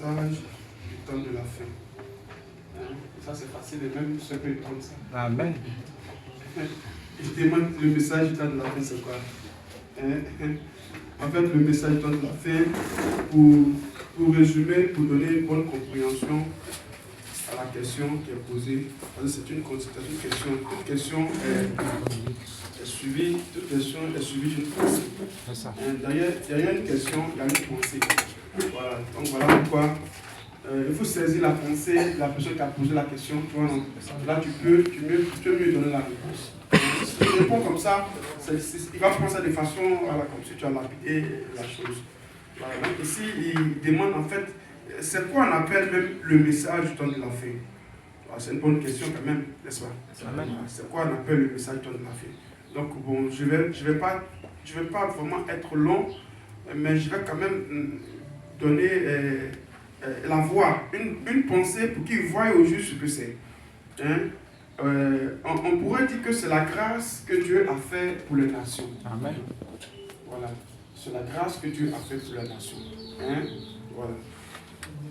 message du temps de la fin. Hein? Ça c'est facile, et même ceux qui entendent ça. Amen. Je demande le message du temps de la fin, c'est quoi? Hein? En fait, le message du temps de la fin, pour résumer, pour donner une bonne compréhension à la question qui est posée, parce que c'est une question. Toute question est suivie, d'une pensée. C'est ça. Derrière une question, il y a une pensée. Voilà. Donc voilà pourquoi il faut saisir la pensée de la personne qui a posé la question. Là, tu peux mieux donner la réponse. Si tu réponds comme ça, il va penser de façon comme si tu as lapidé la chose. Voilà. Donc ici, il demande en fait, c'est quoi on appelle même le message du temps de la fin? C'est une bonne question quand même, n'est-ce pas? C'est quoi on appelle le message du temps de la fin? Donc bon, je vais pas vraiment être long, mais je vais quand même donner la voix, une pensée pour qu'ils voient au juste ce que c'est. Hein? On pourrait dire que c'est la grâce que Dieu a fait pour les nations. Amen. Voilà. C'est la grâce que Dieu a fait pour les nations. Hein? Voilà.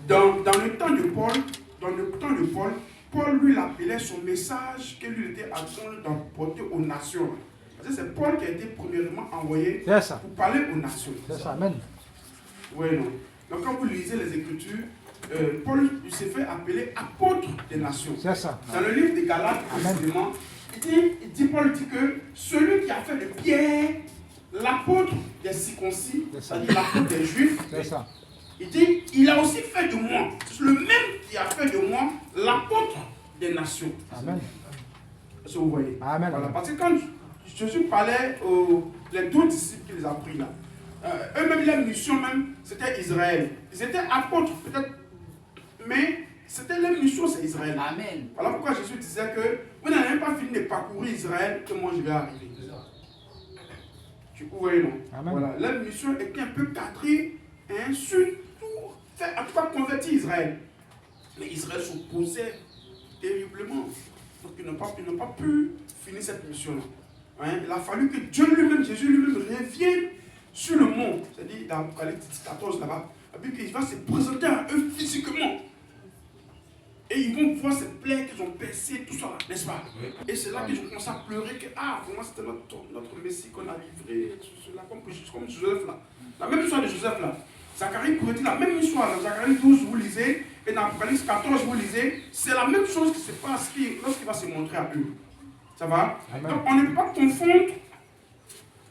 Dans le temps de Paul, Paul lui l'appelait son message que lui était en train d'apporter aux nations. Parce que c'est Paul qui a été premièrement envoyé pour parler aux nations. C'est ça, amen. Oui, non. Donc quand vous lisez les Écritures, Paul s'est fait appeler apôtre des nations. C'est ça. Dans le livre des Galates, précisément, Paul dit que celui qui a fait de Pierre l'apôtre des circoncis, c'est-à-dire l'apôtre des Juifs, c'est ça. Il dit, il a aussi fait de moi, c'est le même qui a fait de moi l'apôtre des nations. Amen. Est-ce que vous voyez? Amen. Voilà, parce que quand Jésus parlait les 12 disciples qu'il les a pris là, eux-mêmes, leur mission même, c'était Israël. Ils étaient apôtres peut-être, mais c'était leur mission, c'est Israël. Amen. Voilà pourquoi Jésus disait que vous n'avez même pas fini de parcourir Israël que moi je vais arriver. Vous voyez, non? Amen. Voilà, leur mission était un peu cadrée sur tout, en tout cas convertir Israël. Mais Israël s'opposait terriblement. Donc ils n'ont pas pu finir cette mission-là. Hein? Il a fallu que Dieu lui-même, Jésus lui-même revienne sur le monde. C'est-à-dire dans Apocalypse 14 là-bas, qu'il va se présenter à eux physiquement. Et ils vont voir ces plaies qu'ils ont percées, tout ça là, n'est-ce pas? Oui. Et c'est là que je commence à pleurer que, vraiment c'était notre Messie qu'on a livré, cela, comme Joseph là. La même histoire de Joseph là. Zacharie pourrait dire la même histoire. Dans Zacharie 12, vous lisez, et dans Apocalypse 14, vous lisez, c'est la même chose qui se passe lorsqu'il va se montrer à eux. Ça va? Amen. Donc on ne peut pas confondre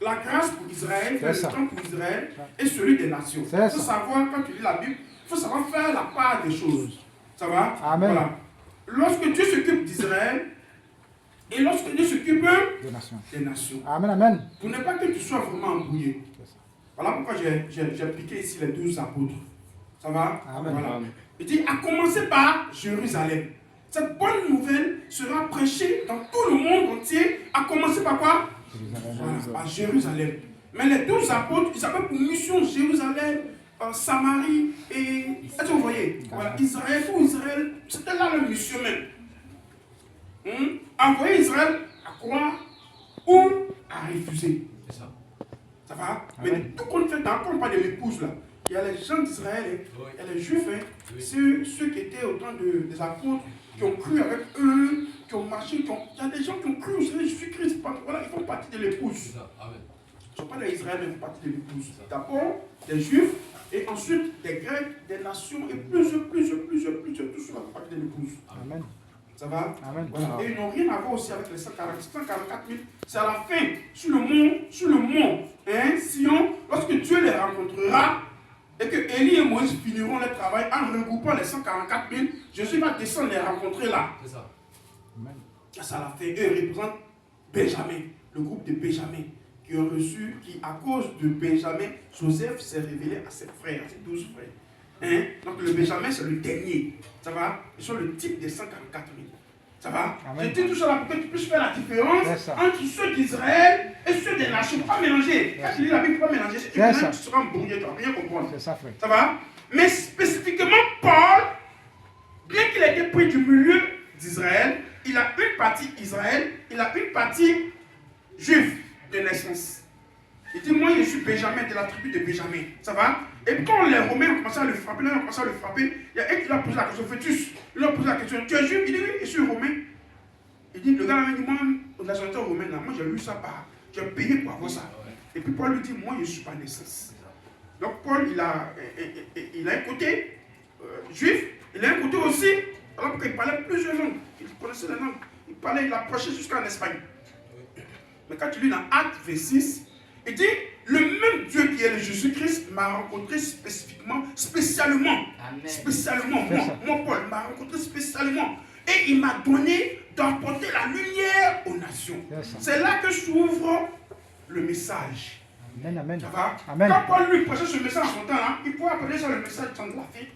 la grâce pour Israël, le temps pour Israël, et celui des nations. Il faut savoir, quand tu lis la Bible, il faut savoir faire la part des choses. Ça va? Amen. Voilà. Lorsque Dieu s'occupe d'Israël, et lorsque Dieu s'occupe des nations. Amen, amen. Pour ne pas que tu sois vraiment embrouillé. Voilà pourquoi j'ai piqué ici les 12 apôtres. Ça va? Amen. Voilà. Il dit, à commencer par Jérusalem. Cette bonne nouvelle sera prêchée dans tout le monde entier, à commencer par quoi? Voilà, à Jérusalem. Mais les 12 apôtres, ils avaient pour mission Jérusalem, Samarie et... Est-ce que vous voyez? Voilà, Israël, pour Israël, c'était là leur mission même. Envoyer Israël à croire ou à refuser. C'est ça. Ça va? Amen. Mais tout compte fait, quand on parle de l'épouse là, il y a les gens d'Israël, il y a les Juifs, ceux qui étaient au temps des apôtres, qui ont cru avec eux, qui ont marché, il y a des gens qui ont cru au Seigneur Jésus-Christ, voilà, ils font partie de l'épouse. Ils ne sont pas des Israéliens, mais ils font partie de l'épouse. D'abord, des Juifs, et ensuite des Grecs, des nations, et plusieurs, tous ceux-là font partie de l'épouse. Amen. Ça va? Amen. Voilà. Et ils n'ont rien à voir aussi avec les 144 000. C'est à la fin, sur le mont, Sion, lorsque Dieu les rencontrera, et que Élie et Moïse finiront leur travail en regroupant les 144 000, Jésus va descendre les rencontrer là. C'est ça. Amen. C'est à la fin. Eux représentent Benjamin, le groupe de Benjamin, qui ont reçu, qui à cause de Benjamin, Joseph s'est révélé à ses frères, à ses 12 frères. Donc le Benjamin, c'est le dernier. Ça va? Ils sont le type des 144 000. Ça va? Amen. Je dis tout cela pour que tu puisses faire la différence entre ceux d'Israël et ceux des nations. Il ne faut pas mélanger. Quand tu lis la Bible, il ne faut pas mélanger. Si tu mélanges, tu seras embrouillé, tu ne vas rien comprendre. C'est ça, frère. Ça va? Mais spécifiquement, Paul, bien qu'il ait été pris du milieu d'Israël, il a une partie Israël, il a une partie juive de naissance. Il dit, moi je suis Benjamin, de la tribu de Benjamin. Ça va? Et puis quand les Romains ont commencé à le frapper, il y a un qui lui a posé la question, Fœtus, il lui a posé la question, tu es juif? Il dit oui, je suis romain. Il dit, le gars m'a dit, moi, la nationalité romaine, moi j'ai lu ça par, j'ai payé pour avoir ça. Et puis Paul lui dit, moi je ne suis pas naissance. Donc Paul, il a un côté juif, il a un côté aussi, alors qu'il parlait plusieurs langues, il connaissait les langues, il a prêché jusqu'en Espagne. Mais quand tu lis dans Actes 26, il dit, le même Dieu qui est le Jésus-Christ m'a rencontré spécialement, moi Paul, m'a rencontré spécialement. Et il m'a donné d'apporter la lumière aux nations. C'est là que s'ouvre le message. Amen, amen. Ça va? Amen. Quand Paul lui prêchait ce message en son temps, là, il pouvait appeler ça le message du temps de la fin.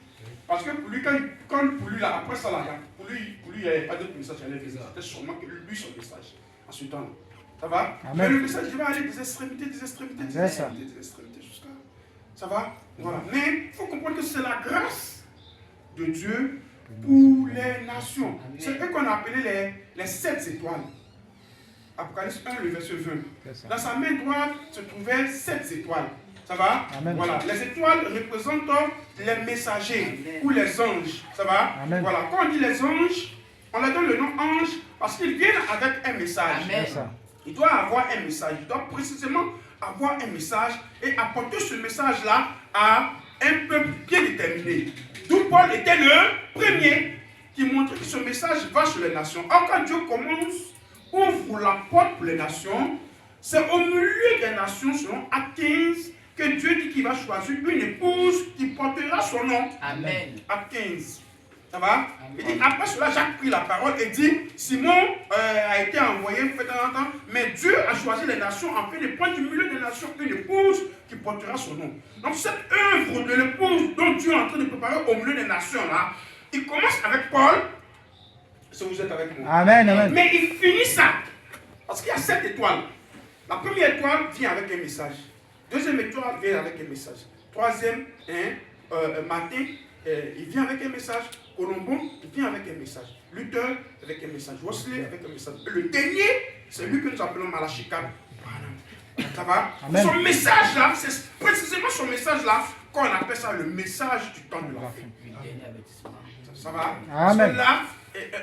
Parce que pour lui, pour lui là, après ça, là, pour lui, il n'y avait pas d'autre message à l'église. C'était sûrement que lui, son message, en ce temps-là. Ça va? Amen. Mais le message, il va aller des extrémités jusqu'à. Ça va? Voilà. Mais il faut comprendre que c'est la grâce de Dieu pour les nations. C'est eux qu'on a appelé les 7 étoiles. Apocalypse 1, le verset 20. Dans sa main droite se trouvaient 7 étoiles. Ça va? Amen. Voilà. Les étoiles représentent les messagers. Amen. Ou les anges. Ça va? Amen. Voilà. Quand on dit les anges, on leur donne le nom ange parce qu'ils viennent avec un message. Amen. Il doit avoir un message. Il doit précisément avoir un message et apporter ce message-là à un peuple bien déterminé. D'où Paul était le premier qui montrait que ce message va sur les nations. Or, quand Dieu ouvre la porte pour les nations, c'est au milieu des nations, selon Actes 15, que Dieu dit qu'il va choisir une épouse qui portera son nom. Amen. Actes 15. Ça va? Il dit, après cela, Jacques prit la parole et dit, Simon a été envoyé, fait un temps, mais Dieu a choisi les nations afin de prendre du milieu des nations une épouse qui portera son nom. Donc cette œuvre de l'épouse dont Dieu est en train de préparer au milieu des nations là, il commence avec Paul, si vous êtes avec moi. Amen, amen. Mais il finit ça, parce qu'il y a 7 étoiles. La première étoile vient avec un message. Deuxième étoile vient avec un message. Troisième, matin, il vient avec un message. Colombo, il vient avec un message. Luther avec un message. Wesley avec un message. Et le dernier, c'est lui que nous appelons Malachikat. Ça va? Amen. Son message là, c'est précisément son message là qu'on appelle ça le message du temps de la fin. Ça va? Amen. Parce que là,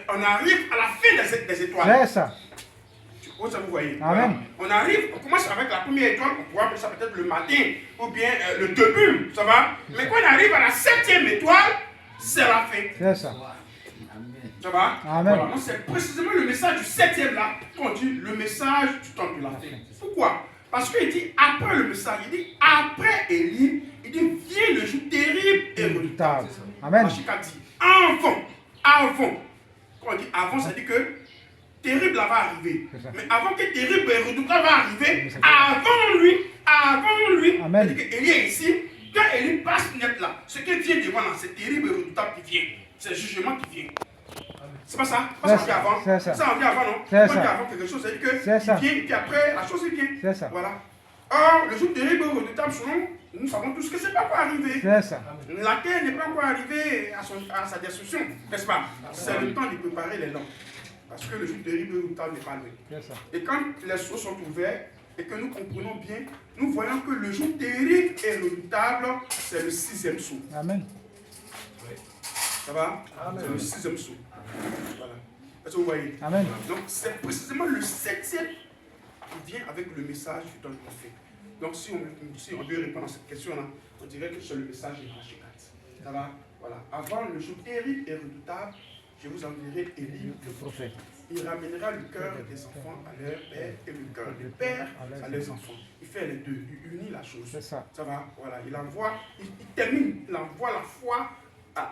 on arrive à la fin des étoiles. C'est ça. Ça vous voyez? Amen. Voilà. On commence avec la première étoile, on pourra appeler ça peut-être le matin ou bien le début, ça va? Mais quand on arrive à la 7e étoile, c'est la fin. C'est ça. Ça va? Amen. Voilà. C'est précisément le message du 7e là qu'on dit le message du temps de la fin. Pourquoi? Parce qu'il dit après le message, il dit après Élie, il dit vient le jour terrible et redoutable. Amen. Machika dit avant. Quand on dit avant, ça dit que terrible là va arriver. Mais avant que terrible et redoutable va arriver, avant lui, Amen. il dit que Élie est ici. Quand Élie passe net là, ce qui vient devant là, c'est terrible et redoutable qui vient. C'est le jugement qui vient. C'est pas ça? Ça vient avant. Ça vient avant, non? C'est ça. Ça. Avant quelque chose, c'est-à-dire que il vient et puis après, la chose vient. C'est ça. Voilà. Or, le jour terrible et redoutable, selon nous savons tous que c'est pas encore arrivé. C'est ça. La terre n'est pas encore arrivée à sa destruction, n'est-ce pas? C'est le temps de préparer les langues. Parce que le jour terrible et redoutable n'est pas loin. C'est ça. Et quand les sceaux sont ouverts et que nous comprenons bien, nous voyons que le jour terrible et redoutable, c'est le 6e sceau. Amen. Ça va? C'est le 6e sceau. Voilà. Est-ce que vous voyez? Amen. Donc c'est précisément le 7e qui vient avec le message du temps de la fin. Donc si on veut répondre à cette question-là, on dirait que c'est le message de Malachikat. Ça va? Voilà. Avant le jour terrible et redoutable, je vous enverrai Élie, le prophète. Il ramènera le cœur des enfants à leur père et le cœur des pères à leurs enfants. Il fait les deux, il unit la chose. C'est ça. Ça va? Voilà. Il termine, il envoie la foi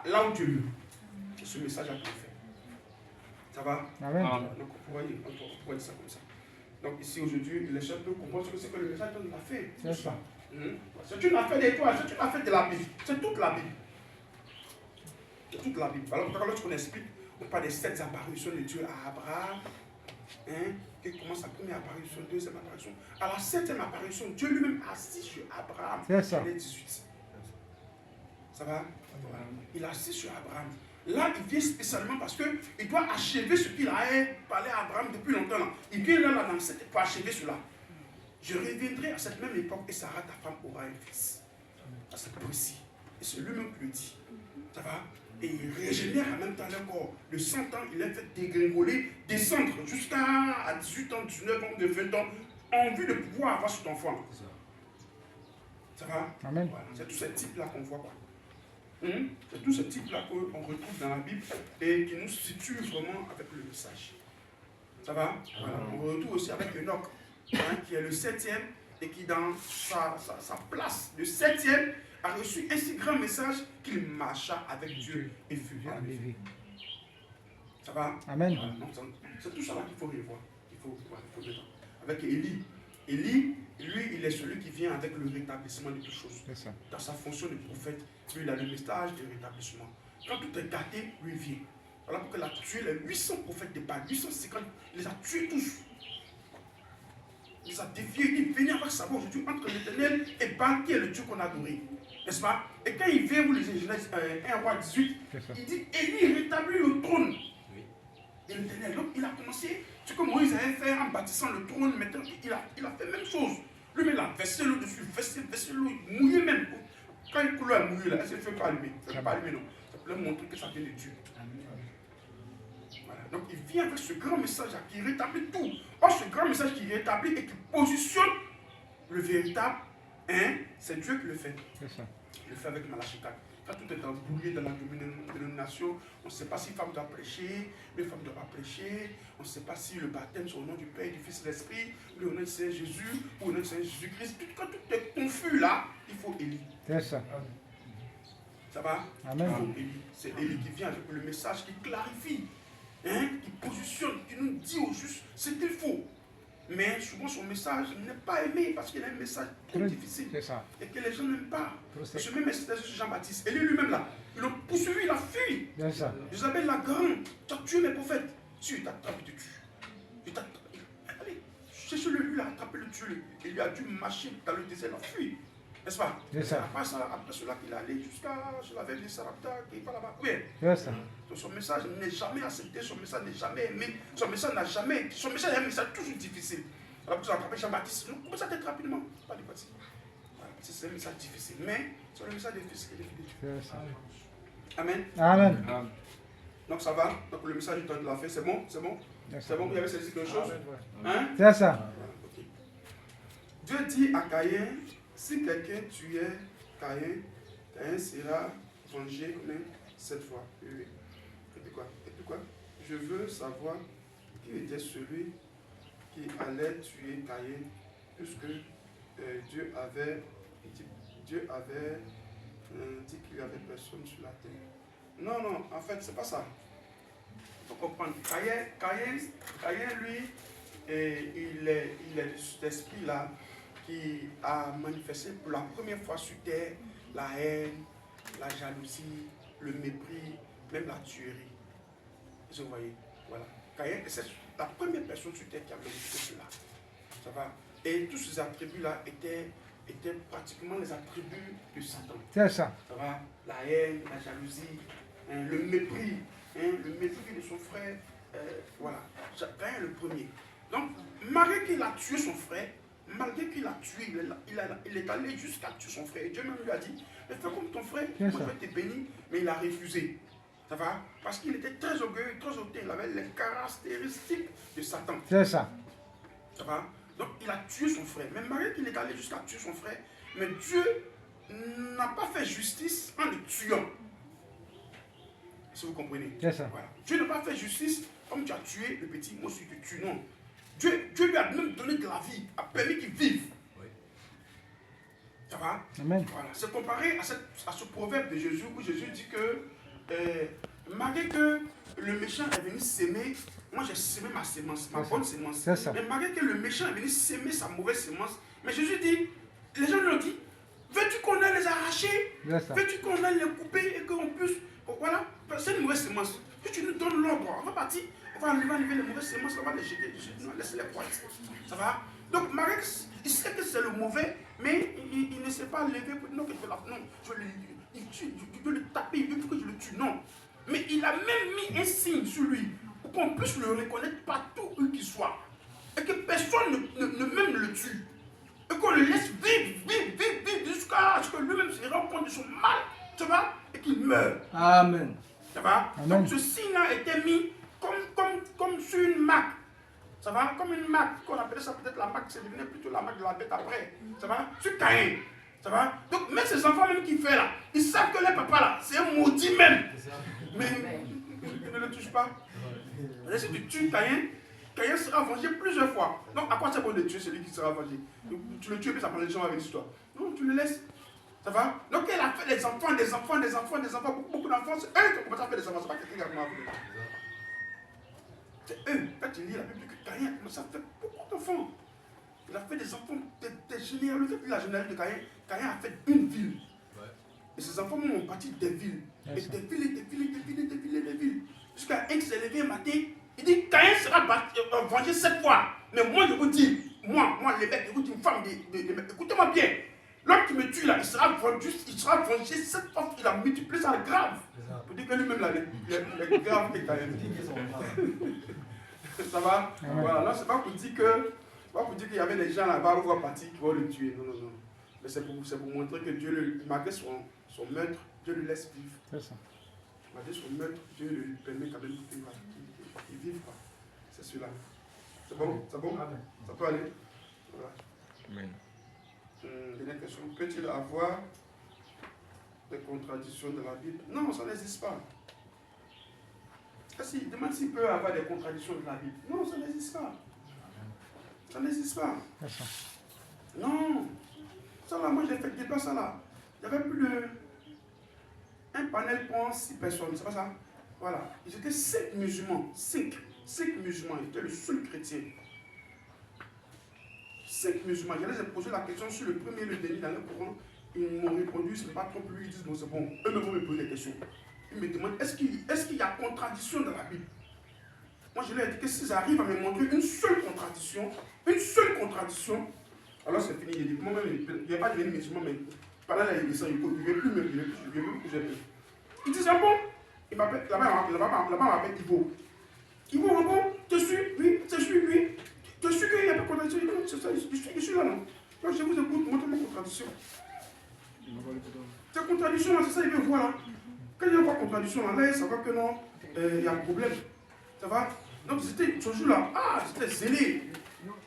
là où Dieu veut. Ce message a été fait. Ça va? Amen. Donc on pourrait dire ça comme ça. Donc ici aujourd'hui, les chefs peuvent comprendre ce que c'est que le message de la fin. C'est ça. C'est une affaire d'étoile, c'est une affaire de la Bible. C'est toute la Bible. C'est toute la Bible. Alors lorsqu'on explique, on parle des 7 apparitions de Dieu à Abraham. Qui commence la première apparition, deuxième apparition. À la 7e apparition, Dieu lui-même assis sur Abraham. C'est ça. Il est 18. Ça va? Voilà. Il est assis sur Abraham. Là, il vient spécialement parce qu'il doit achever ce qu'il a parlé à Abraham depuis longtemps. Là. Il vient là dans cette pour achever cela. Je reviendrai à cette même époque et Sarah, ta femme, aura un fils. Ça c'est précis. Et c'est lui-même qui le dit. Ça va? Et il régénère en même temps le corps. De 100 ans, il est fait dégringoler, descendre jusqu'à 18 ans, 19 ans, de 20 ans, en vue de pouvoir avoir cet enfant. Ça va? Amen. Voilà. C'est tous ces types-là qu'on voit. Quoi. C'est tous ces types-là qu'on retrouve dans la Bible et qui nous situent vraiment avec le message. Ça va? Voilà. On retrouve aussi avec Enoch, qui est le 7e et qui, dans sa place de 7e, a reçu un si grand message qu'il marcha avec Dieu et fut enlevé. Ça va? Amen. Voilà. C'est tout ça là qu'il faut revoir. Il faut dedans. Avec Élie. Élie, lui, il est celui qui vient avec le rétablissement de toutes choses. Dans sa fonction de prophète, lui, il a le message de rétablissement. Quand tout est gâté, lui, il vient. Voilà pourquoi il a tué les 800 prophètes de Baal, 850, il les a tués tous. Il les a défiés, il venait avec sa voix aujourd'hui entre l'Éternel et Baal, qui est le Dieu qu'on a adoré. N'est-ce pas? Et quand il vient, vous lisez Genèse 1 roi 18, il dit Élie rétablit le trône. Et l'Éternel, donc il a commencé ce que Moïse avait fait en bâtissant le trône. Maintenant, il a fait la même chose. Lui-même, il a versé l'eau dessus, versé l'eau, mouillé même. Quand il coule à mouiller, là, elle ne se fait pas allumer. Ça ne fait pas allumer, non. Ça peut montrer que ça vient de Dieu. Voilà. Donc il vient avec ce grand message qui rétablit tout. Or, ce grand message qui rétablit et qui positionne le véritable, c'est Dieu qui le fait. C'est ça. Il le fait avec Malachie 4. Quand tout est embrouillé dans la dénomination, on ne sait pas si femme doit prêcher, une femme ne doit pas prêcher, on ne sait pas si le baptême c'est au nom du Père, du Fils et de l'Esprit, ou au nom de Seigneur Jésus, ou au nom de Seigneur Jésus-Christ. Quand tout est confus là, il faut Élie. C'est ça. Ça va? Amen. C'est Élie qui vient avec le message qui clarifie, qui positionne, qui nous dit au juste ce qu'il faut. Mais souvent son message n'est pas aimé parce qu'il a un message très difficile et que les gens n'aiment pas. Ce même message de Jean-Baptiste, Élie lui-même là, ils l'ont poursuivi, il a fui. Isabelle la grande, tu as tué mes prophètes. Si il t'attrape, il te tue. Allez, cherche-le, lui, il a attrapé le tuer. Il lui a dû marcher dans le désert, il a fui. N'est-ce pas? Après cela qu'il est allé jusqu'à la veille de Sarapta, qui va là-bas. Oui. Donc son message n'est jamais accepté, son message n'est jamais aimé, son message est un message toujours difficile. Alors vous attrapez Jean-Baptiste, non, comment ça t'être rapidement? Pas de parti. Voilà, c'est un message difficile, mais c'est un message difficile et définitif. Amen. Amen. Donc ça va, donc le message du temps de la fin, c'est bon? C'est bon? C'est bon, vous avez saisi quelque chose? Hein? C'est ça. Okay. Dieu dit à Caïn, si quelqu'un tuait Caïn, Caïn sera vengé même 7 fois. Oui. Et puis quoi? Je veux savoir qui était celui qui allait tuer Caïn, puisque Dieu avait dit qu'il n'y avait personne sur la terre. Non, en fait, c'est pas ça. Il faut comprendre. Caïn, lui, il est de cet esprit-là qui a manifesté pour la première fois sur terre la haine, la jalousie, le mépris, même la tuerie. Vous voyez, voilà. Caïn, c'est la première personne sur terre qui a manifesté cela. Ça va? Et tous ces attributs-là étaient pratiquement les attributs de Satan. C'est ça. Ça va? La haine, la jalousie, le mépris de son frère. Voilà. Caïn est le premier. Donc, malgré qu'il a tué son frère, malgré qu'il a tué, il est allé jusqu'à tuer son frère. Et Dieu même lui a dit, fais comme ton frère, moi je vais te bénir, mais il a refusé. Ça va? Parce qu'il était très orgueilleux, très hautain, il avait les caractéristiques de Satan. C'est ça. Ça va? Donc il a tué son frère. Mais malgré qu'il est allé jusqu'à tuer son frère, mais Dieu n'a pas fait justice en le tuant. Si vous comprenez. C'est ça. Voilà. Dieu n'a pas fait justice comme tu as tué le petit, moi aussi je te tue. Non. Dieu lui a même donné de la vie, a permis qu'il vive. Oui. Ça va? Amen. Voilà. C'est comparé à ce proverbe de Jésus où Jésus dit que malgré que le méchant est venu s'aimer, moi j'ai sémé ma sémence, ma bonne sémence. C'est ça. Mais malgré que le méchant est venu s'aimer sa mauvaise sémence, mais Jésus dit, les gens lui ont dit, veux-tu qu'on aille les arracher? Veux-tu qu'on aille les couper et qu'on puisse... Voilà, c'est une mauvaise sémence. Si tu nous donnes l'ordre, on va partir. On va enlever les mauvaises sémences, on va les jeter. Non, laisse-les pointes. Ça va? Donc, Marek, il sait que c'est le mauvais, mais il ne sait pas lever pour non, je veux le taper, il veut que je le tue. Non. Mais il a même mis un signe sur lui pour qu'on puisse le reconnaître partout où qu'il soit. Et que personne ne même le tue. Et qu'on le laisse vivre jusqu'à ce que que lui-même se rend compte de son mal, tu vois, et qu'il meurt. Amen. Ça va? Amen. Donc ce signe-là a été mis comme sur une marque. Ça va? Comme une marque, qu'on appelait ça peut-être la marque, c'est devenu plutôt la marque de la bête après. Ça va? Sur Caïn. Ça va? Donc même ces enfants même qui font là, ils savent que les papas là, c'est un maudit même. Mais ils ne le touchent pas. Et si tu tues Caïn, Caïn sera vengé plusieurs fois. Donc à quoi ça bon de tuer celui qui sera vengé? Tu le tues et puis ça prend les gens avec l'histoire. Non, tu le laisses. Ça va? Donc elle a fait des enfants, beaucoup d'enfants. C'est eux qui ont commencé à faire des enfants. C'est pas quelqu'un qui a commencé à faire. C'est eux. Quand tu lis la Bible, que Caïn a commencé à faire beaucoup d'enfants. Il a fait des enfants, des généalogies. La généalogie de Caïn, Caïn a fait une ville. Et ses enfants ont parti des villes. Et des villes. Jusqu'à un qui s'est levé un matin, il dit Caïn sera vengé 7 fois. Mais moi je vous dis, moi l'évêque, je vous dis une femme écoutez-moi bien. L'homme qui me tue là, il sera vengé 7 fois, il a multiplié ça grave. Pour dire que lui-même là, il est grave que Caïn. Ça va? Voilà, non, c'est pas pour dire qu'il y avait des gens là-bas où on va partir qui vont le tuer. Non. Mais c'est pour montrer que Dieu, malgré son meurtre, Dieu le laisse vivre. C'est ça. Malgré son meurtre, Dieu lui permet quand même qu'il vive. C'est celui-là. C'est bon? C'est bon? Amen. Ça peut aller? Voilà. Amen. Dernière question. Peut-il avoir des contradictions de la Bible? Non, ça n'existe pas. Demande s'il peut avoir des contradictions de la Bible. Non, ça n'existe pas. Ça n'existe pas. Non. Ça là, moi j'ai fait des débat ça là. Il n'y avait plus un panel pour 6 personnes, c'est pas ça? Voilà. Ils étaient 5 musulmans. 5 musulmans. Ils étaient le seul chrétien. 5 musulmans. Je les ai posé la question sur le premier et le dernier dans le Coran. Ils m'ont répondu, ce n'est pas trop plus. Ils disent, bon, c'est bon. Eux vont me poser des questions. Ils me demandent, est-ce qu'il y a contradiction dans la Bible? Moi, je leur ai dit que s'ils arrivent à me montrer une seule contradiction, alors c'est fini. Il dit, moi-même, il n'y a pas devenu musulman, mais pendant la descend, il ne veut plus me dire. Il dit, c'est bon. Il m'appelle, là-bas, m'appelle Ivo. Ivo, bon, te suis, oui, te suis, oui. Te suis qu'il n'y a pas de contradiction. C'est ça, je suis là, non? Donc, je vous écoute, montrez-moi contradiction. Cette contradiction, là, c'est ça, il veut voir là. Quand il y a une contradiction, là, ça va que non, il y a un problème. Ça va? Donc, c'était ce jour-là. Ah, j'étais zélé.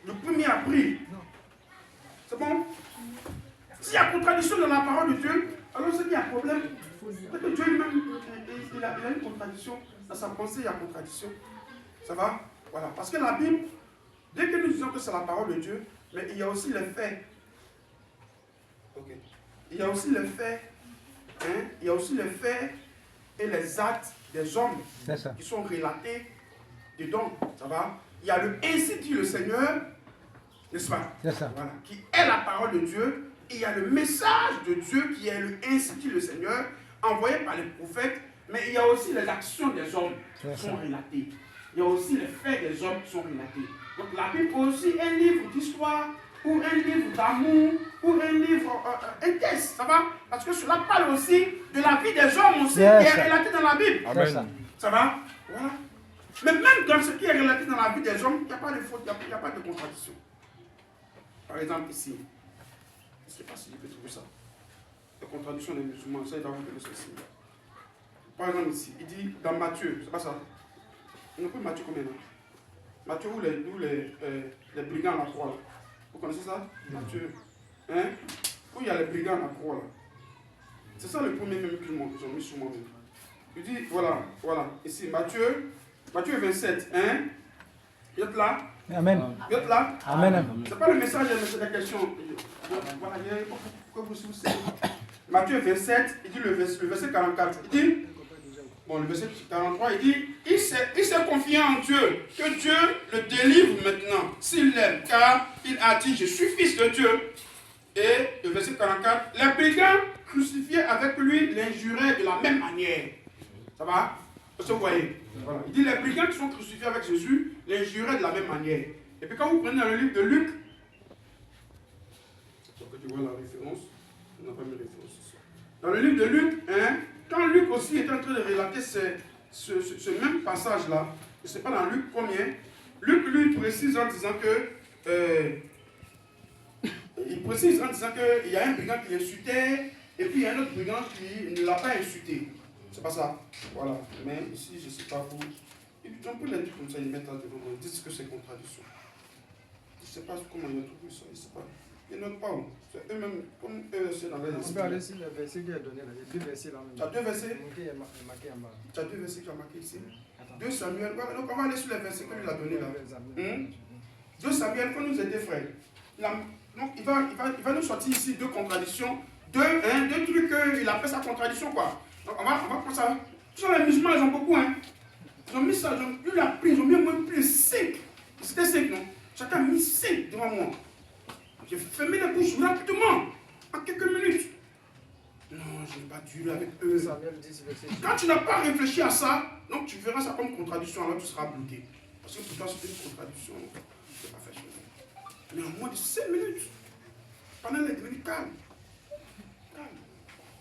Le premier a pris. C'est bon? S'il y a contradiction dans la parole de Dieu, alors c'est qu'il y a un problème. Peut-être que Dieu lui-même, il a une contradiction. Dans sa pensée, il y a contradiction. Ça va? Voilà. Parce que la Bible, dès que nous disons que c'est la parole de Dieu, mais il y a aussi les faits. Ok. Il y a aussi les faits. Hein? Il y a aussi les faits et les actes des hommes qui sont relatés dedans. Ça va? Il y a le ainsi dit le Seigneur, n'est-ce pas? Voilà. Qui est la parole de Dieu. Et il y a le message de Dieu qui est le ainsi dit le Seigneur, envoyé par les prophètes. Mais il y a aussi les actions des hommes qui sont relatées. Il y a aussi les faits des hommes qui sont relatés. Donc la Bible est aussi un livre d'histoire, ou un livre d'amour, ou un livre, un texte, ça va? Parce que cela parle aussi de la vie des hommes aussi, qui est relaté dans la Bible. Amen. Ça va? Voilà. Mais même dans ce qui est relaté dans la vie des hommes, il n'y a pas de faute, il n'y a pas de contradiction. Par exemple ici, je ne sais pas si je peux trouver ça. La contradiction des musulmans, ça il doit vous donner ceci. Par exemple ici, il dit dans Matthieu, c'est pas ça? On appelle Matthieu combien là? Matthieu où les brigands à la croix là. Vous connaissez ça? Matthieu. Hein? Où il y a les brigands à la croix là. C'est ça le premier même qu'ils ont mis sur moi-même. Il dit, voilà, ici, Matthieu 27, hein? Vous êtes là? Amen. Vous êtes là? Amen. C'est pas le message, c'est la question. Voilà, pourquoi vous savez? Matthieu 27, il dit le verset 44. Il dit, bon, le verset 43, il dit, il s'est confié en Dieu, que Dieu le délivre maintenant, s'il l'aime, car il a dit, je suis fils de Dieu. Et le verset 44, les brigands crucifiés avec lui l'injuraient de la même manière. Ça va? Vous voyez? Voilà. Il dit, les brigands qui sont crucifiés avec Jésus l'injuraient de la même manière. Et puis quand vous prenez dans le livre de Luc, pour que tu vois la référence, on n'a pas mis la référence ici. Dans le livre de Luc, hein, quand Luc aussi est en train de relater ce même passage-là, je ne sais pas dans Luc combien, Luc lui précise en disant que il précise en disant qu'il y a un brigand qui insultait Et puis il y a un autre brigand qui ne l'a pas insulté. C'est pas ça. Voilà. Mais ici, je ne sais pas vous. Et puis on peut les dire comme ça, ils mettent ça devant moi. Ils disent que c'est contradiction. Je ne sais pas comment ils ont trouvé ça. Je ne sais pas. Ils notent pas où. C'est eux-mêmes, comme eux, c'est dans les. On peut aller sur le verset qu'il a donné là. Il y a deux versets là. Tu as deux versets? Il est marqué en bas. Tu as deux versets qui ont marqué ici. 2 Samuel. Voilà, donc on va aller sur les versets que lui a donné là. 2 Samuel, quand nous était frères. Donc il va nous sortir ici deux contradictions. Deux trucs qu'il appelle ça contradiction quoi. Donc on va prendre ça. Tous les musulmans, ils ont beaucoup, hein. Ils ont mis ça, ils l'ont pris, ils ont mis au moins plus sec. C'était sec, non? Chacun a mis sec devant moi. J'ai fermé la bouche rapidement, en quelques minutes. Non, je n'ai pas dû avec eux. Quand tu n'as pas réfléchi à ça, donc tu verras ça comme contradiction, alors tu seras bloqué. Parce que pour toi, c'était une contradiction. Tu n'as pas fait chose. Mais en moins de 5 minutes, pendant les minutes calme.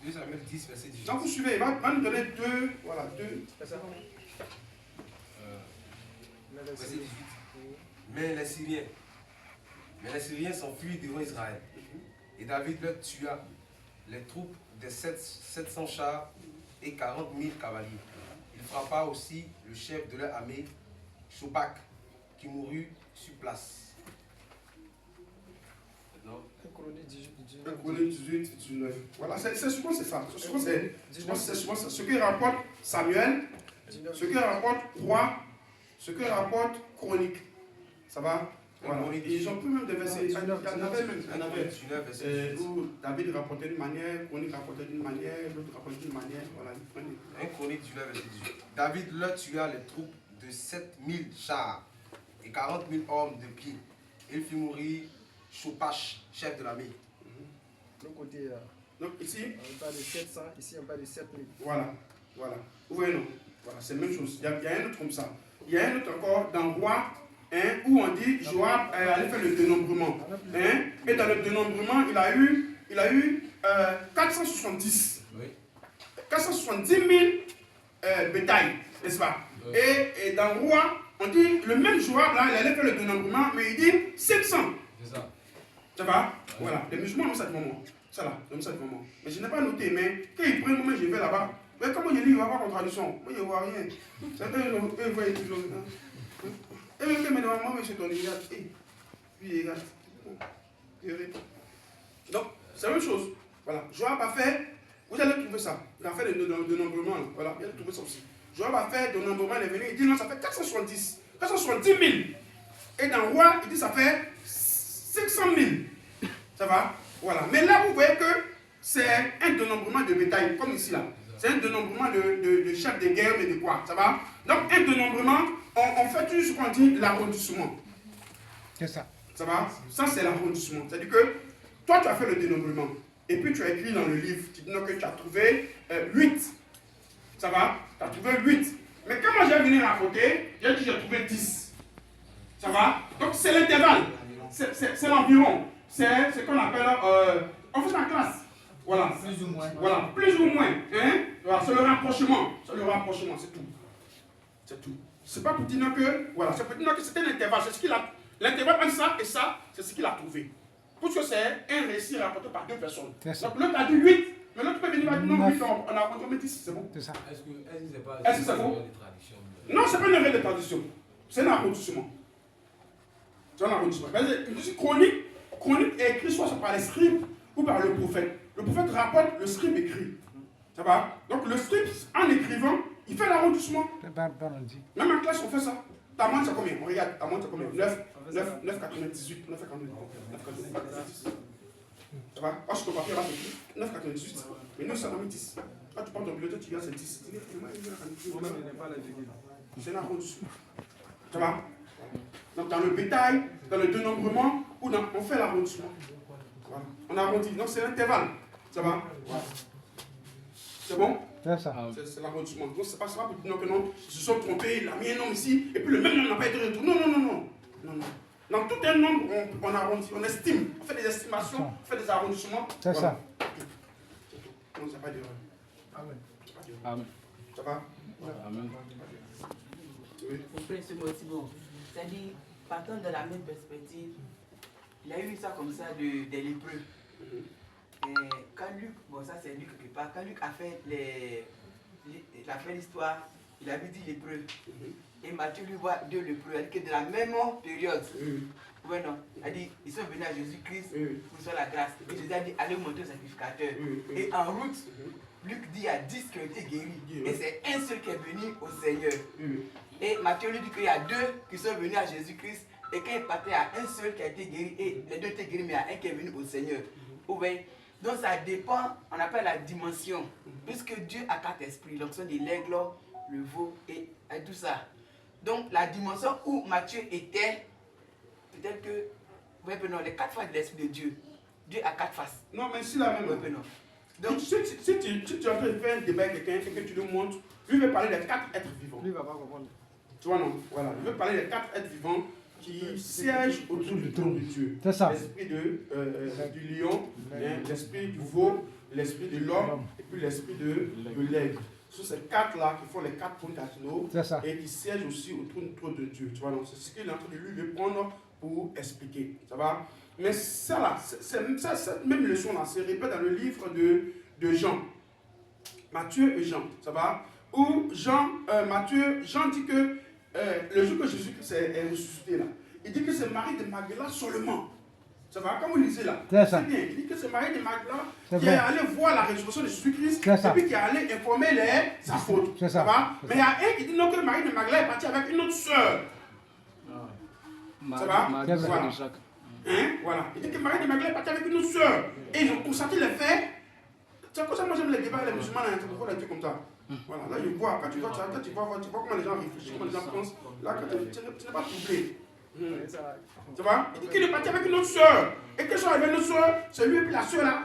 2 Samuel 10, verset 18. Donc vous suivez, il va nous donner deux. Voilà, deux. Verset 18. Mais les Syriens s'enfuirent devant Israël. Et David leur tua les troupes de 700 chars et 40 000 cavaliers. Il frappa aussi le chef de leur armée, Shobak, qui mourut sur place. Maintenant, 1 Chronique 18, 19. Voilà, c'est souvent c'est ça. C'est souvent ça. Ce que rapporte Samuel, ce que rapporte Roi, ce que rapporte Chronique. Ça va? Voilà. Et ils ont pris même des versets. Il y en avait même où David rapportait d'une manière, Chronique rapportait d'une manière, l'autre rapportait d'une manière. Voilà, ils prennent. 1 Chronique 19, verset 18. David leur tua les troupes de 7000 chars et 40 000 hommes de pied. Il fit mourir Shopach, chef de l'armée. L'autre côté, donc ici, on parle de 700, ici on parle de 7000. Voilà. Vous voyez, non? Voilà, c'est la même chose. Il y a un autre comme ça. Il y a un autre encore dans Roi, où on dit Joab allait faire le dénombrement. Et dans le dénombrement, il a eu 470. Oui. 470 000 bétails, n'est-ce pas? Oui. Et dans Roi, on dit le même Joab là, il allait faire le dénombrement, mais il dit 700. C'est ça. Ça va? Oui. Voilà. Les musulmans ont ça devant moi. Ça là, ils ont ça devant moi. Mais je n'ai pas noté, mais quand ils prennent moi, je vais là-bas. Mais comment je lis, il n'y a pas de contradiction. Moi, je ne vois rien. C'est eux, ils voient toujours. Et même que maintenant, moi, je donne, il regarde. Puis il regarde. Donc, c'est la même chose. Voilà. Joab a fait, vous allez trouver ça. Il a fait le dénombrement. Voilà, il a trouvé ça aussi. Joab a fait le dénombrement, il est venu, il dit non, ça fait 470 000. Et dans Roi, il dit ça fait 500 000. Ça va? Voilà. Mais là, vous voyez que c'est un dénombrement de bétail, comme ici là. C'est un dénombrement de chefs de guerre et de quoi. Ça va? Donc, un dénombrement, on fait toujours ce qu'on dit l'arrondissement. C'est ça. Ça va? Ça, c'est l'arrondissement. C'est-à-dire que toi, tu as fait le dénombrement. Et puis, tu as écrit dans le livre, tu dis que tu as trouvé 8. Ça va? Tu as trouvé 8. Mais quand moi, j'ai venu raconter, j'ai dit que j'ai trouvé 10. Ça va? Donc, c'est l'intervalle. C'est l'environ. C'est ce qu'on appelle, on fait la classe. Voilà. Plus ou moins. Voilà, plus ou moins. Hein? Voilà, c'est le rapprochement. C'est le rapprochement, c'est tout. C'est tout. C'est pas pour dire que, voilà, c'est pour dire que c'était un intervalle. C'est ce qu'il a. L'intervalle entre ça et ça, c'est ce qu'il a trouvé. Puisque c'est un récit rapporté par deux personnes. Donc l'autre a dit 8, mais l'autre peut venir dire non, 8, on a rencontré 10, c'est bon. C'est ça. Est-ce que c'est pas Est-ce que c'est bon? Non, c'est pas une erreur de tradition. C'est un arrondissement. C'est un arrondissement. Chronique est écrit soit par les scribes ou par le prophète. Le prophète rapporte, le scribe écrit. Ça va? Donc le scribe, en écrivant, il fait l'arrondissement. Même en classe, on fait ça. Ta moitié, c'est combien? On regarde, ta moitié, c'est combien? 9,98. 9,98. Ça va? Quand je te papier, là, c'est 9,98. Mais nous, ça m'a mis 10. Quand tu prends ton bibliothèque, tu regardes, c'est 10. C'est un arrondissement. Ça va? Donc dans le bétail, dans le dénombrement, on fait l'arrondissement. Voilà. On arrondit. Donc c'est l'intervalle. Ça va? Voilà. C'est bon? C'est ça. C'est l'arrondissement. Donc c'est pas pour dire que non, ils se sont trompés, il a mis un nom ici, et puis le même nom n'a pas été retrouvé. Non. Dans tout un nombre, on arrondit, on estime, on fait des estimations, on fait des arrondissements. C'est voilà. ça. Donc il n'y a pas d'erreur. Amen. Amen. Ça va? Amen. Oui. Vous prenez ce mot aussi bon. C'est-à-dire, partant de la même perspective, il y a eu ça comme ça des lépreux. quand Luc, bon ça c'est Luc quelque part, quand Luc a fait l'histoire, il avait dit lépreux. Et Matthieu lui voit 2 lépreux, il dit que de la même période, ouais, non, il a dit, ils sont venus à Jésus-Christ pour faire la grâce. Et Jésus a dit, allez monter au sacrificateur. Et en route, Luc dit, il y a 10 qui ont été guéris. Et c'est un seul qui est venu au Seigneur. Et Matthieu lui dit qu'il y a 2 qui sont venus à Jésus-Christ. Et quand il partait, il y a un seul qui a été guéri. Et les 2 étaient guéris, mais il y a un qui est venu au Seigneur. Ouais. Donc ça dépend, on appelle la dimension. Puisque Dieu a 4 esprits, l'onction de l'aigle, le veau et tout ça. Donc la dimension où Matthieu était, peut-être que, ouais, non, les 4 faces de l'esprit de Dieu. Dieu a 4 faces. Non, mais si la même. Ouais, non. Donc, si tu es en train de faire un débat avec quelqu'un et que tu lui montres, lui veut parler des 4 êtres vivants. Lui ne va pas comprendre. Tu vois, non? Voilà. Il veut parler des 4 êtres vivants qui siègent autour du trône de Dieu. C'est ça. L'esprit du lion, l'esprit du veau, l'esprit de l'homme et puis l'esprit de l'aigle. Ce sont ces 4-là qui font les 4 trônes cardinaux et qui siègent aussi autour du trône de Dieu. Tu vois, donc c'est ce qu'il est en train de lui prendre pour expliquer. Ça va? Mais ça là, cette même leçon-là se répète dans le livre de Jean. Matthieu et Jean. Ça va? Où Jean dit que le jour que Jésus est ressuscité là, il dit que c'est Marie de Magdala seulement. Ça va, comme vous lisez là. C'est bien. Il dit que c'est Marie de Magdala qui est allée voir la résurrection de Jésus-Christ et puis qui est allée informer les apôtres. Ça va? Mais il y a un qui dit non, que Marie de Magdala est partie avec une autre sœur. Ça va? Voilà. Hein? Voilà. Il dit que Marie de Magdala est partie avec une autre sœur. Et ils ont constaté les faits. C'est pour ça que moi j'aime les débats avec les musulmans, pourquoi on a dit comme ça. Voilà, là je vois, quand tu vois comment les gens réfléchissent, comment les gens pensent, là tu n'es pas troublé. Tu vois? Il dit qu'il est parti avec une autre soeur. Et que soit avec une autre soeur, c'est lui et puis la soeur là,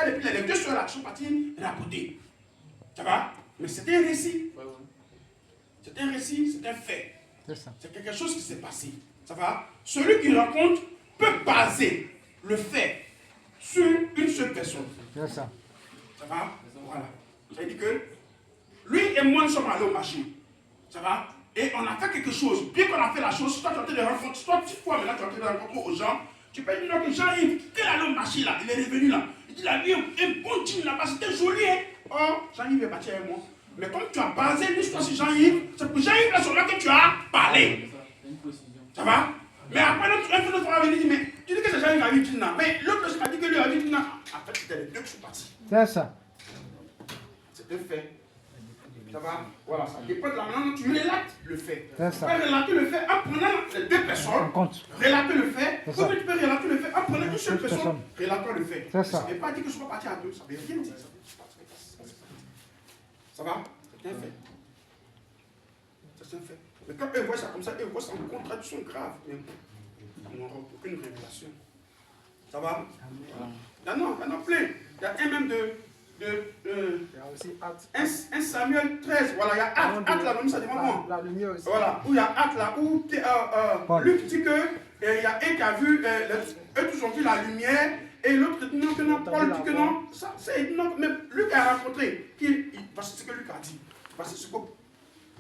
elle et puis les 2 soeurs là sont partis rapporter. Ça va? Mais c'était un récit. C'est un récit, c'est un fait. C'est quelque chose qui s'est passé. Ça va? Celui qui raconte peut baser le fait sur une seule personne. C'est ça. Ça va? Voilà. Ça veut dire que lui et moi, nous sommes allés au marché. Ça va? Et on a fait quelque chose. Bien qu'on a fait la chose, toi tu es en train de rencontrer, toi tu vois maintenant tu es en train de rencontrer aux gens, tu peux dire que Jean-Yves, quand il est allé au marché là, il est revenu là, il dit il a vu un bon team là-bas, c'était joli hein. Oh, Jean-Yves est parti avec moi. Mais comme tu as basé l'histoire sur Jean-Yves, c'est pour Jean-Yves là sur là que tu as parlé. Ça va? Mais après l'autre fois, il dit, mais tu dis que c'est Jean-Yves qui a vu une là. Mais l'autre aussi m'a dit que lui a vu une là. En fait, c'était les 2 qui sont partis. C'est ça. C'est un fait. Ça va? Voilà, ça dépend de la manière dont tu relates le fait. C'est Tu ça. peux relater le fait en prenant les 2 personnes, relater le fait, ou bien tu peux relater le fait en prenant une seule personne, relatant le fait. C'est ça. Ça ne veut pas dire que je sois parti à 2, ça ne veut rien dire. Ça va? C'est un fait. C'est un fait. Mais quand eux voient ça comme ça, eux voient ça en contradiction grave. Ils n'auront aucune révélation. Ça va? Il y en a plein. Il y a un même il y a aussi Actes. 1 Samuel 13, voilà, il y a Actes là, même ça devant moi. La lumière aussi. Voilà, où il y a Actes là, où Luc dit que il y a un qui a vu, eux tous ont vu la lumière, et l'autre dit non, que non, Paul dit que non. Ça, c'est non, mais Luc a rencontré, parce que c'est ce que Luc a dit, parce que c'est ce que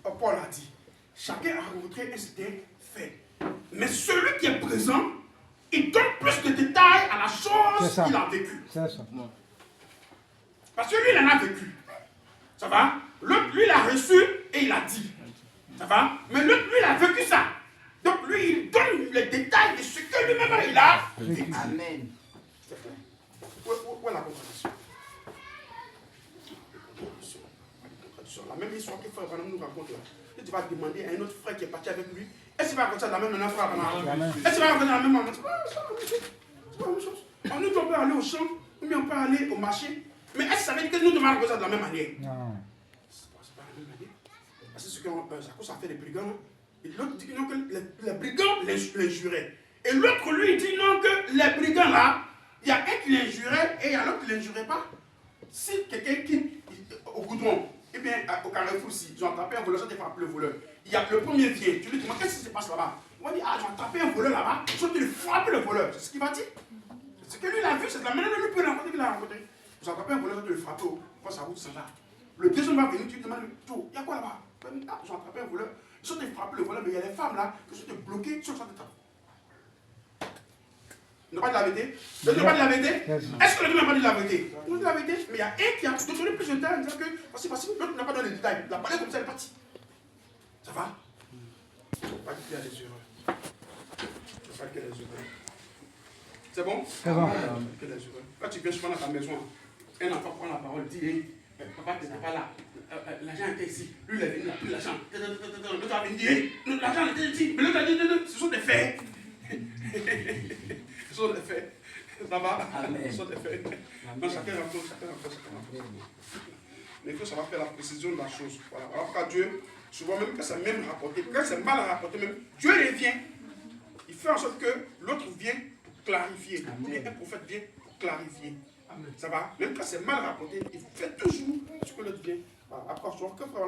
Paul a dit. Chacun a rencontré un certain fait. Mais celui qui est présent, il donne plus de détails à la chose qu'il a vécue. C'est ça. Parce que lui, il en a vécu. Ça va? L'autre, lui, il a reçu et il a dit. Ça va? Mais l'autre, lui, il a vécu ça. Donc, lui, il donne les détails de ce que lui-même, il a vécu. Amen. C'est vrai. Où est la contradiction? La même histoire que frère Branham nous raconte là. Et tu vas demander à un autre frère qui est parti avec lui, est-ce qu'il va raconter la même manière, frère Branham? Est-ce qu'il va raconter la même manière? C'est pas la même chose. Nous, on peut aller au champ, ou bien on peut aller au marché. Mais est-ce que ça veut dire que nous devons raconter ça de la même manière? Non. C'est pas la même manière. Parce que ce que ça fait les brigands. Et l'autre dit non, que les brigands l'injuraient. Et l'autre, lui, dit non, que les brigands là, il y a un qui l'injurait et il y a l'autre qui ne l'injurait pas. Si quelqu'un quitte au goudron, eh bien, au carrefour aussi, ils ont attrapé un voleur, ça te frappe le voleur. Il y a le premier vient, tu lui demandes qu'est-ce qui se passe là-bas? On va dire, ah, ils ont attrapé un voleur là-bas, ils ont frappé le voleur. C'est ce qu'il va dire. C'est ce que lui, il a vu, c'est la manière dont lui peut rencontrer qu'il a rencontré. Ils ont attrapé un voleur, ils ont le frapper, on sa route, ça va. Le deuxième va venir, tu lui demandes, il y a quoi là-bas? Ah, ils ont attrapé un voleur, ils ont frappé le voleur, mais il y a les femmes là qui sont bloquées sur sa tête. n'a pas dit la vérité? Dieu n'a pas dit la vérité? Est-ce que le Dieu n'a pas dit la vérité? Il a dit la vérité, mais il y a un qui a donné plus de détails en disant que, parce que l'autre n'a pas donné les détails. Il a parlé comme ça, il est parti. Ça va? Il ne faut pas dire qu'il y a des erreurs. Il ne faut pas qu'il y a des erreurs. C'est bon? C'est bon. Quand tu viens souvent dans ta maison, un enfant prend la parole, dit hey, papa, tu n'étais pas là. L'argent était ici. Lui, il a pris l'argent. L'autre a dit hey, l'argent était ici. Mais l'autre a dit ce sont des faits. Ce sont des faits. Ça va? Ce sont des faits. Donc chacun raconte. Mais il faut savoir faire la précision de la chose. Voilà. Alors qu'à Dieu, souvent même quand c'est même rapporté, quand c'est mal rapporté même, Dieu revient. Il fait en sorte que l'autre vient pour clarifier. Un prophète vient pour clarifier. Ça va? Même quand c'est mal rapporté, il fait toujours ce que l'autre vient. Voilà. Après, quand Frère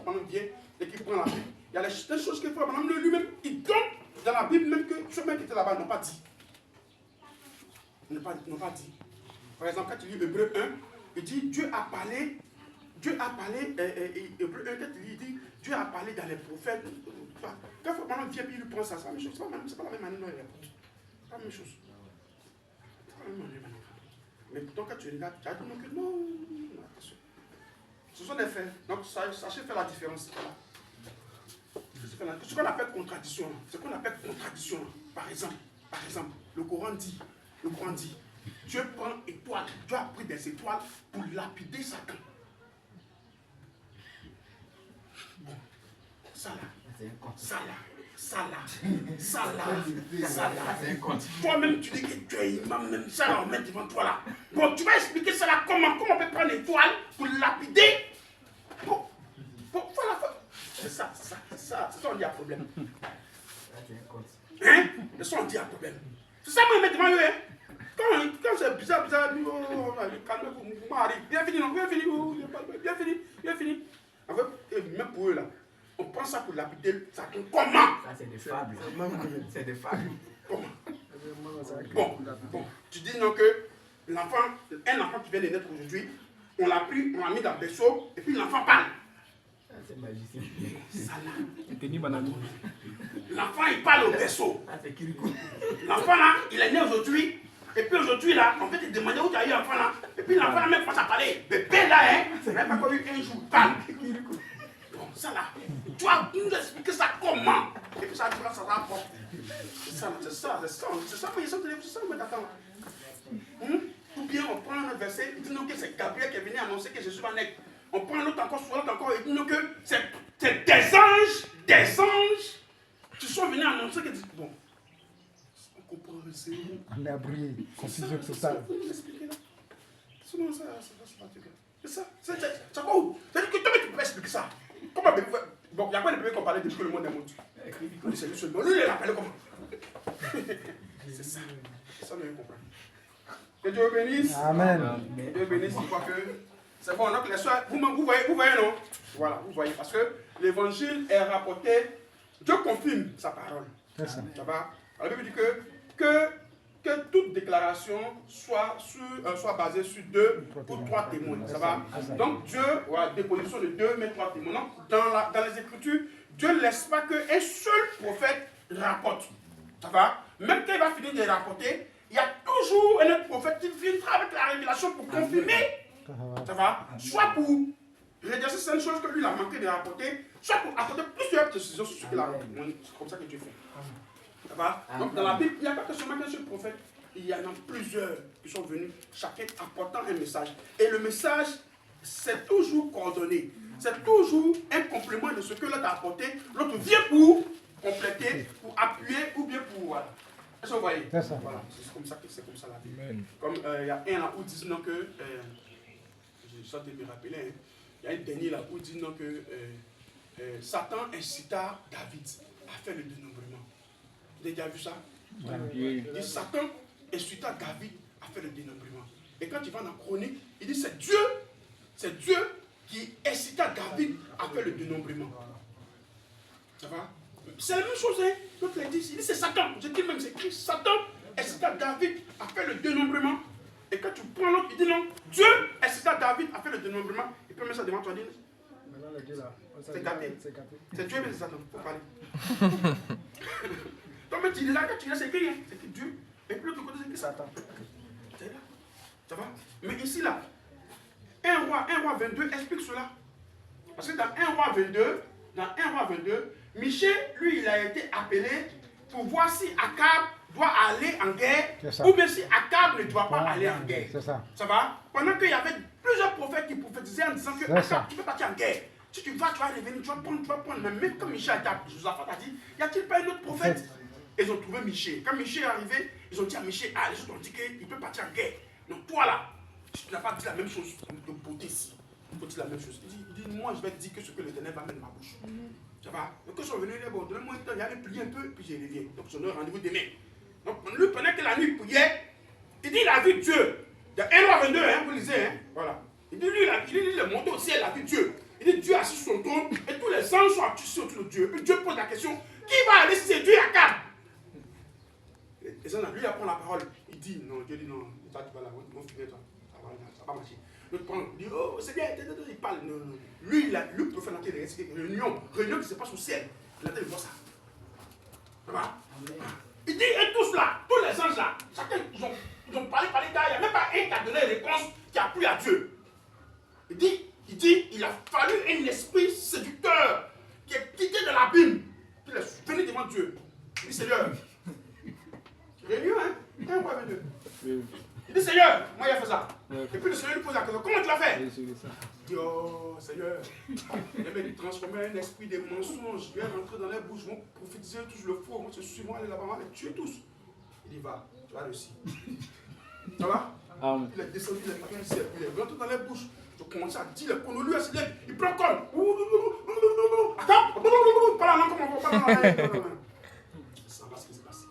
Branham vient et qu'il prend la Bible, il y a des choses que Frère Branham lui-même, il donne dans la Bible même que ceux qui étaient là-bas n'ont pas dit. N'ont pas dit. Par exemple, quand tu lis Hébreu 1, il dit Dieu a parlé, Hébreu 1, il dit Dieu a parlé dans les prophètes. Quand Frère Branham vient et il lui prend ça, c'est la même chose. C'est pas la même manière dont il répond. C'est pas la même chose. C'est pas la même manière. Mais pourtant, quand tu regardes, tu as dit non, que non, attention. Ce sont des faits. Donc, sachez faire la différence. Voilà. Ce qu'on appelle contradiction. Ce qu'on appelle contradiction. Par exemple, le Coran dit, Dieu prend étoile. Dieu a pris des étoiles pour lapider Satan. Bon, ça là. Toi-même, tu dis que tu es imam, même ça là, on met devant toi là. Bon, tu vas expliquer ça là comment on peut prendre l'étoile pour lapider. Bon, voilà. C'est ça, on dit un problème. Hein? C'est ça, on dit un problème. C'est ça, moi, je mets devant eux, hein? Quand c'est bizarre, calmez-vous, bien fini. En fait, même pour eux là, on prend ça pour lapider Satan. Comment? Ça, c'est des fables. C'est des fables. Bon, tu dis non que un enfant qui vient de naître aujourd'hui, on l'a pris, on l'a mis dans le berceau, et puis l'enfant parle. C'est magicien. L'enfant, il parle au berceau. C'est Kirikou. L'enfant là, il est né aujourd'hui. Et puis aujourd'hui là, on peut te demander où tu as eu l'enfant là. Et puis l'enfant là même quand ça parlait. Bébé là, hein, c'est même pas connu un jour. Parle. Bon, ça là, tu vas nous expliquer ça comment. Et puis ça rapporte. C'est ça, mais d'accord. Ou bien on prend un autre verset, il dit non que c'est Gabriel qui est venu annoncer que Jésus va naître. On prend un autre encore, il dit non que c'est des anges qui sont venus annoncer que... Bon, on comprend, c'est... On est abri, confusion totale. Vous nous expliquez là. Sinon ça va te faire. C'est ça, c'est quoi où? C'est-à-dire que toi tu peux expliquer ça. Comment bébé... Bon, il y a quoi de bébé qu'on parlait depuis que le monde est monté? C'est lui seulement, lui il l'appelle comment? C'est ça, on ne comprend. Que Dieu bénisse. Amen. Dieu bénisse, je crois que c'est bon. Donc les soeurs, vous voyez non? Voilà, vous voyez, parce que l'évangile est rapporté, Dieu confirme sa parole. Ça va? Alors la Bible dit que toute déclaration soit basée sur 2 ou 3 témoins. Ça va? Donc Dieu, voilà, déposition de 2 mais 3 témoins. Donc dans les Écritures, Dieu ne laisse pas qu'un seul prophète rapporte. Ça va? Même quand il va finir de rapporter, il y a toujours un autre prophète qui viendra avec la révélation pour confirmer. Ça va? Soit pour redresser certaines choses que lui il a manqué de rapporter, soit pour apporter plusieurs précisions sur ce qu'il a rapporté. C'est comme ça que Dieu fait. Ça va? Donc dans la Bible, il n'y a pas que seulement qu'un seul prophète, il y en a plusieurs qui sont venus, chacun apportant un message. Et le message, c'est toujours coordonné. C'est toujours un complément de ce que l'autre a apporté. L'autre vient pour compléter, pour appuyer ou bien pour... Voilà. Est-ce que vous voyez? C'est ça. Voilà, c'est comme ça la Bible. Comme il y a un là où dit non que... je sors de me rappeler, hein, il y a un dernier là où dit non que Satan incita David à faire le dénombrement. Vous avez déjà vu ça? Il dit Satan incita David à faire le dénombrement. Et quand il va dans Chronique, il dit c'est Dieu qui incita David à faire le dénombrement. Ça va? C'est la même chose, hein? L'autre il dit c'est Satan. Je dis même, c'est écrit Satan incita David à faire le dénombrement. Et quand tu prends l'autre, il dit non, Dieu incita David à faire le dénombrement. Il peut mettre ça devant toi, dire c'est gâté. C'est Dieu, mais c'est Satan. Il faut parler. Donc, tu dis là, quand tu dis c'est écrit, hein? C'est écrit Dieu. Et puis l'autre côté, expliquer ça. C'est là. Ça va? Mais ici, là, 1 roi 22 explique cela. Parce que dans 1 roi 22, Michée, lui, il a été appelé pour voir si Akab doit aller en guerre ou bien si Akab ne doit pas aller en guerre. C'est ça. Ça va? Pendant qu'il y avait plusieurs prophètes qui prophétisaient en disant que Akab, tu peux partir en guerre. Si tu vas revenir, tu vas prendre. Mais même comme Michée a dit, Josaphat a dit, y a-t-il pas un autre prophète? Ils ont trouvé Michée. Quand Michée est arrivé, ils ont dit à Michée, ah, les autres ont dit qu'il peut partir en guerre. Donc toi là, si tu n'as pas dit la même chose, de beauté ici, il faut dire la même chose. Il dit, moi je vais te dire que ce que l'Éternel va mettre dans ma bouche. Ça va? Donc quand je suis revenu, il dit, bon, donne-moi un temps, il allait prier un peu, puis j'ai reviens. Donc j'en ai rendez-vous demain. Donc lui, pendant que la nuit il priait, il dit, il a vu Dieu. Il y a 1 roi 22, hein, vous lisez, hein, voilà. Il dit, lui, il est monté au ciel, il a vu Dieu. Il dit, Dieu assis sur son trône, et tous les anges sont assis autour de Dieu. Et puis Dieu pose la question, qui va aller séduire Akab? Et ça, lui, il apprend la parole. Il dit, non, Dieu dit, non, toi, tu vas là, mon fils, toi, ça va pas marcher. Donc, il dit, oh, c'est bien, il parle. Non, non. Lui, le prophète, il a été réunion qui se passe au ciel. Il a été voir ça. Ça va? Il dit, et tous là, tous les anges là, chacun, ils ont parlé, il n'y a même pas un qui a donné réponse qui a plu à Dieu. Il dit, il a fallu un esprit séducteur qui est quitté de l'abîme, qui est venu devant Dieu. Il dit, Seigneur, réunion, hein? 1 roi 22. Il dit, Seigneur, moi il a fait ça. Et puis le Seigneur lui pose la question, comment tu l'as fait? Il dit, oh Seigneur, il avait transformé un esprit des mensonges, il vient rentrer dans les bouches, vont prophétiser tous le faux, moi je suis moi, aller là-bas, on va les tuer tous. Il dit, va, tu vas réussir. Ça va? Il est descendu, il est parti au ciel, il est rentré dans les bouches. Je commence à dire, le lui, il prend comme. Attends, pas la langue comme on va pas la langue. Ça va ce qui se passe.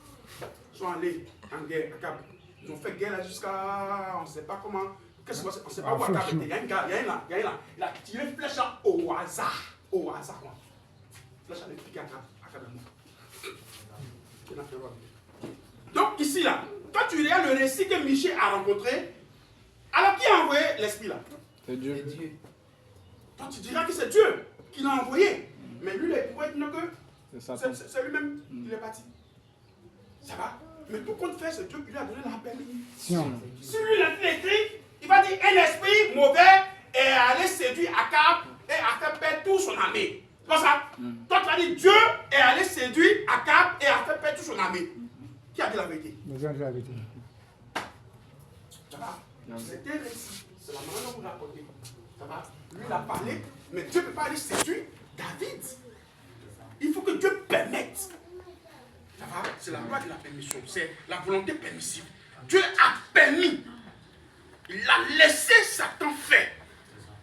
Ils sont allés en guerre, Akab. Ils ont fait guerre là jusqu'à. On ne sait pas comment. Qu'est-ce que c'est? On ne sait pas où Akab était. Il y a un gars, il a tiré une flèche au hasard. Au hasard, quoi. Flèche a piqué Akab. Akab est mort. Donc ici, là, quand tu regardes le récit que Michée a rencontré, alors qui a envoyé l'esprit là? C'est Dieu. Donc tu diras que c'est Dieu qui l'a envoyé. Mais lui, il pourrait dire que c'est lui-même qui est parti. Ça va? Mais tout compte fait, c'est Dieu qui lui a donné la permission. Si lui, il a écrit, il va dire un esprit mauvais est allé séduire Akab et a fait perdre toute son armée. C'est pas ça? Toi, tu vas dire Dieu est allé séduire Akab et a fait perdre toute son armée. Qui a dit la vérité? Les anges la vérité. Ça va? C'était récit. C'est la manière dont vous racontez. Ça va? Lui, il a parlé, mais Dieu ne peut pas aller séduire David. Il faut que Dieu permette. Ça va? C'est la loi de la permission. C'est la volonté permissive. Dieu a permis. Il a laissé Satan faire.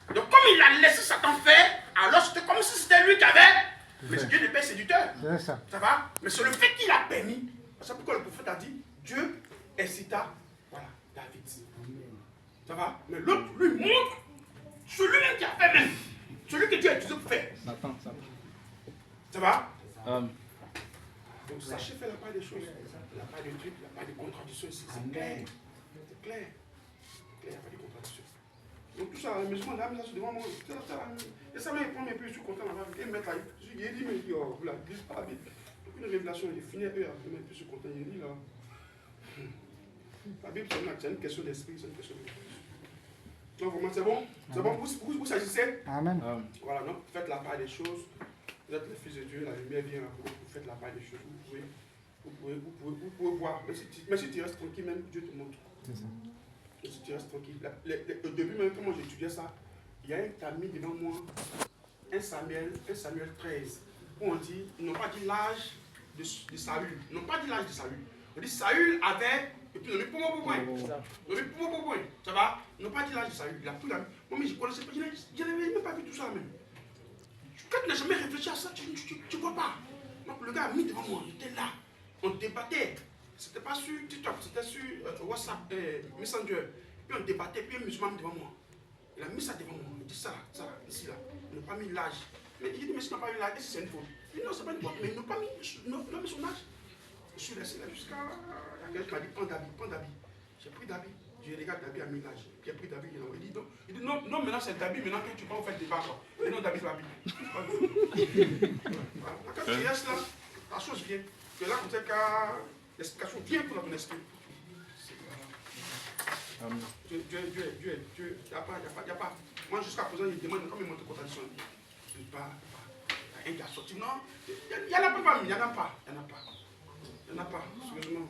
Donc, comme il a laissé Satan faire, alors c'était comme si c'était lui qui avait. Mais Dieu n'est pas séducteur. Ça va? Mais c'est le fait qu'il a permis. C'est pourquoi le prophète a dit Dieu incita, voilà, David. Ça va? Mais l'autre lui montre celui-même qui a fait même. Celui que Dieu a utilisé pour faire. Ça va? Donc sachez faire la part des choses. La part des trucs, la part des contradictions ici. C'est clair. C'est clair. Il n'y a pas de contradiction. Donc tout ça, la maison, là, c'est devant moi. Et ça m'a pris un peu, je suis content d'avoir vu. Et mettre là, il dit, mais il dit, oh, vous la lisez pas la Bible. Une révélation, il est fini, je suis content, il dit là. La Bible, c'est une question d'esprit, c'est une question de. Donc vraiment, c'est bon? C'est bon? Vous s'agissez? Amen. Voilà, donc faites la part des choses. Vous êtes les fils de Dieu, la lumière vient à vous, vous faites la part des choses. Vous pouvez voir. Mais si tu restes tranquille, même Dieu te montre. C'est ça. Et si tu restes tranquille. Au début, même quand moi j'étudiais ça, il y a un tamis devant moi, 1 Samuel 13, où on dit, ils n'ont pas dit l'âge de Saül. Ils n'ont pas dit l'âge de Saül. On dit Saül avait, et puis on dit point. Ça va? Ils n'ont pas dit l'âge de Saül. Il a pris la. Moi, mais je ne connaissais pas, je n'avais même pas vu tout ça même. Quand tu n'as jamais réfléchi à ça, tu ne vois pas. Donc le gars a mis devant moi, il était là. On débattait. C'était pas sur TikTok, c'était sur WhatsApp, Messenger. Puis on débattait, puis un musulman devant moi. Il a mis ça devant moi. Il dit ça, ici, là. Il n'a pas mis l'âge. Mais il dit, mais si tu n'as pas mis l'âge, est-ce que c'est une faute? Il dit, non, c'est pas une faute, mais il n'a pas mis son âge. Je suis resté là jusqu'à. Quelqu'un m'a dit, prends d'habit. J'ai pris d'habit. Je regarde David a mis l'âge. Puis après David, il dit non, maintenant c'est David, maintenant que tu vas faire le débat. Et non, David va bien. Quand tu restes là, la chose vient. Que là, comme ça, l'explication vient pour ton esprit. Dieu, il n'y a pas. Moi, jusqu'à présent, il demande comme il montre contradiction. Il n'y a pas. Un qui a sorti. Non, il n'y en a pas. Il n'y en a pas. Sérieusement.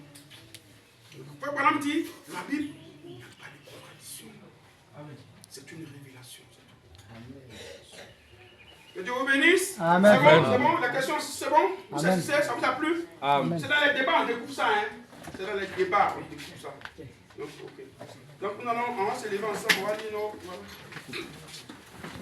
Frère Branham dit, la Bible, il n'y a pas de contradiction. C'est une révélation. Que Dieu vous bénisse. Amen. C'est bon, la question, c'est bon. Vous satisfait, ça vous a plu? Amen. C'est dans les débats, on découvre ça. C'est dans les débats, on découvre ça. Donc, on va se lever ensemble, on va dire non. Voilà.